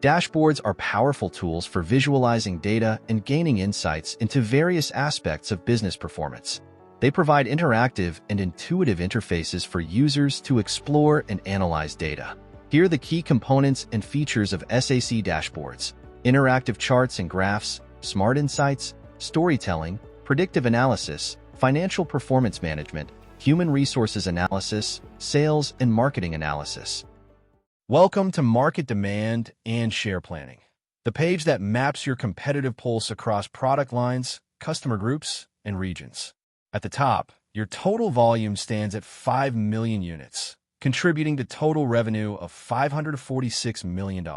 Dashboards are powerful tools for visualizing data and gaining insights into various aspects of business performance. They provide interactive and intuitive interfaces for users to explore and analyze data. Here are the key components and features of SAC dashboards: interactive charts and graphs, smart insights, storytelling, predictive analysis, financial performance management, human resources analysis, sales and marketing analysis. Welcome to Market Demand and Share Planning, the page that maps your competitive pulse across product lines, customer groups, and regions. At the top, your total volume stands at 5 million units, contributing to total revenue of $546 million.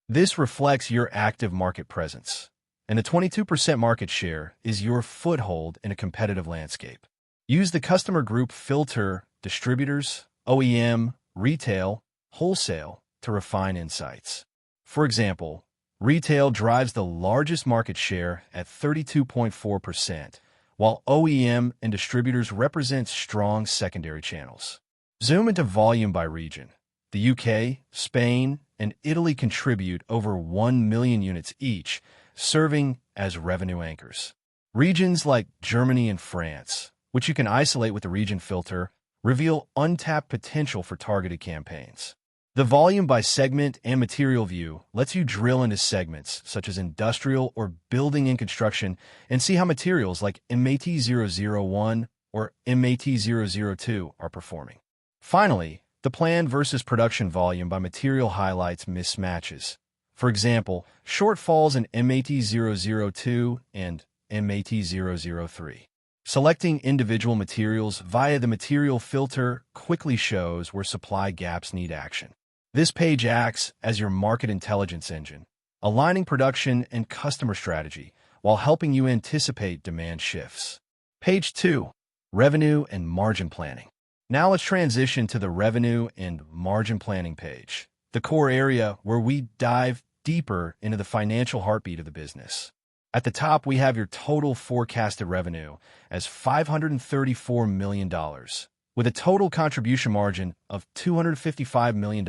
This reflects your active market presence, and a 22% market share is your foothold in a competitive landscape. Use the customer group filter, distributors, OEM, retail, wholesale to refine insights. For example, retail drives the largest market share at 32.4%, while OEM and distributors represent strong secondary channels. Zoom into volume by region. The UK, Spain, and Italy contribute over 1 million units each, serving as revenue anchors. Regions like Germany and France, which you can isolate with the region filter, reveal untapped potential for targeted campaigns. The volume by segment and material view lets you drill into segments such as industrial or building and construction and see how materials like MAT001 or MAT002 are performing. Finally, the planned versus production volume by material highlights mismatches. For example, shortfalls in MAT002 and MAT003. Selecting individual materials via the material filter quickly shows where supply gaps need action. This page acts as your market intelligence engine, aligning production and customer strategy while helping you anticipate demand shifts. Page 2. Revenue and Margin Planning. Now let's transition to the Revenue and Margin Planning page, the core area where we dive deeper into the financial heartbeat of the business. At the top, we have your total forecasted revenue as $534 million, with a total contribution margin of $255 million,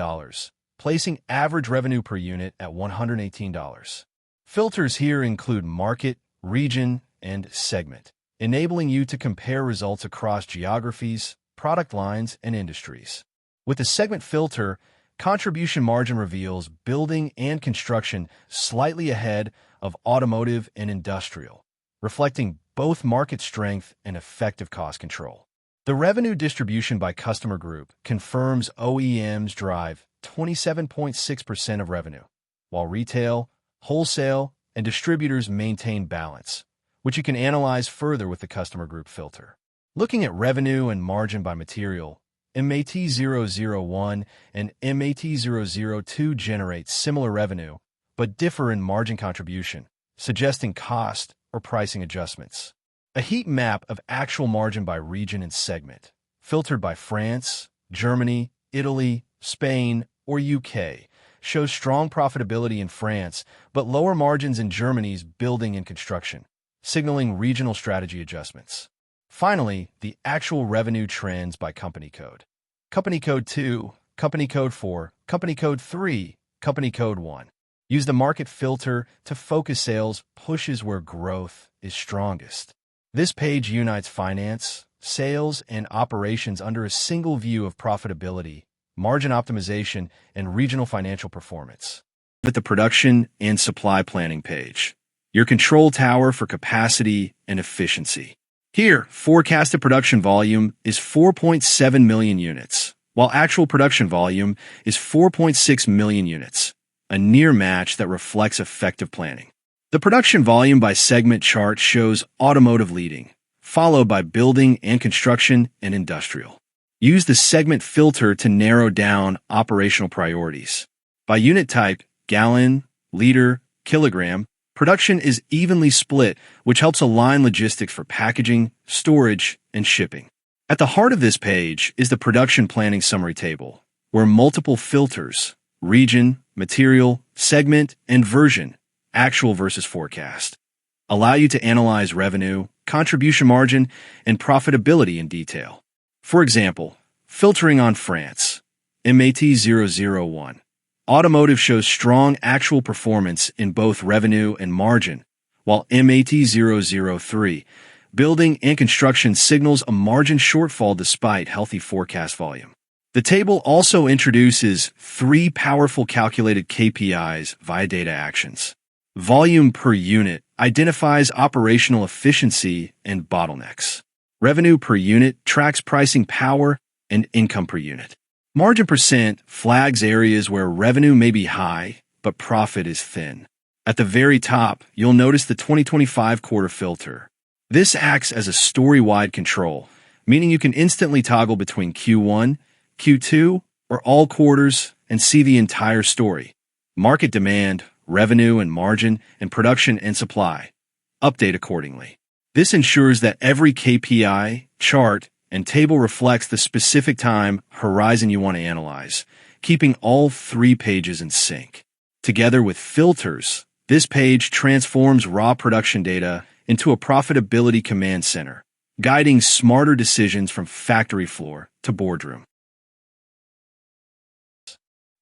placing average revenue per unit at $118. Filters here include market, region, and segment, enabling you to compare results across geographies, product lines, and industries. With the segment filter, contribution margin reveals building and construction slightly ahead of automotive and industrial, reflecting both market strength and effective cost control. The revenue distribution by customer group confirms OEMs drive 27.6% of revenue, while retail, wholesale, and distributors maintain balance, which you can analyze further with the customer group filter. Looking at revenue and margin by material, MAT001 and MAT002 generate similar revenue, but differ in margin contribution, suggesting cost or pricing adjustments. A heat map of actual margin by region and segment, filtered by France, Germany, Italy, Spain, or UK, shows strong profitability in France, but lower margins in Germany's building and construction, signaling regional strategy adjustments. Finally, the actual revenue trends by company code. Company code 2, company code 4, company code 3, company code 1. Use the market filter to focus sales pushes where growth is strongest. This page unites finance, sales, and operations under a single view of profitability, margin optimization, and regional financial performance. With the production and supply planning page, your control tower for capacity and efficiency. Here, forecasted production volume is 4.7 million units, while actual production volume is 4.6 million units, a near match that reflects effective planning. The production volume by segment chart shows automotive leading, followed by building and construction and industrial. Use the segment filter to narrow down operational priorities. By unit type, gallon, liter, kilogram, production is evenly split, which helps align logistics for packaging, storage, and shipping. At the heart of this page is the production planning summary table, where multiple filters, region, material, segment, and version, actual versus forecast, allow you to analyze revenue, contribution margin, and profitability in detail. For example, filtering on France, MAT001. Automotive shows strong actual performance in both revenue and margin, while MAT003, building and construction, signals a margin shortfall despite healthy forecast volume. The table also introduces 3 powerful calculated KPIs via data actions. Volume per unit identifies operational efficiency and bottlenecks. Revenue per unit tracks pricing power and income per unit. Margin percent flags areas where revenue may be high, but profit is thin. At the very top, you'll notice the 2025 quarter filter. This acts as a story-wide control, meaning you can instantly toggle between Q1, Q2, or all quarters and see the entire story. Market demand, revenue and margin, and production and supply. Update accordingly. This ensures that every KPI, chart, and table reflects the specific time horizon you want to analyze, keeping all 3 pages in sync. Together with filters, this page transforms raw production data into a profitability command center, guiding smarter decisions from factory floor to boardroom.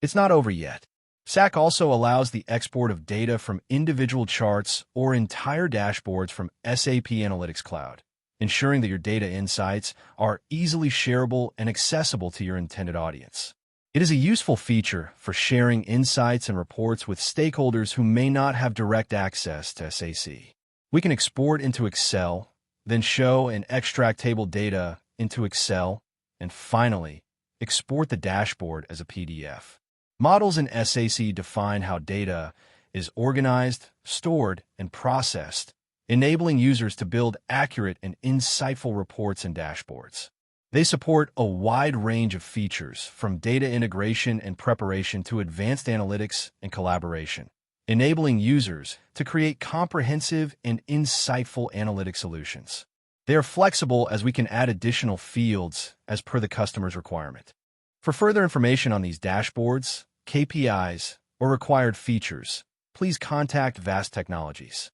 It's not over yet. SAC also allows the export of data from individual charts or entire dashboards from SAP Analytics Cloud, ensuring that your data insights are easily shareable and accessible to your intended audience. It is a useful feature for sharing insights and reports with stakeholders who may not have direct access to SAC. We can export into Excel, then show and extract table data into Excel, and finally, export the dashboard as a PDF. Models in SAC define how data is organized, stored, and processed, enabling users to build accurate and insightful reports and dashboards. They support a wide range of features, from data integration and preparation to advanced analytics and collaboration, enabling users to create comprehensive and insightful analytic solutions. They are flexible as we can add additional fields as per the customer's requirement. For further information on these dashboards, KPIs, or required features, please contact VASPP Technologies.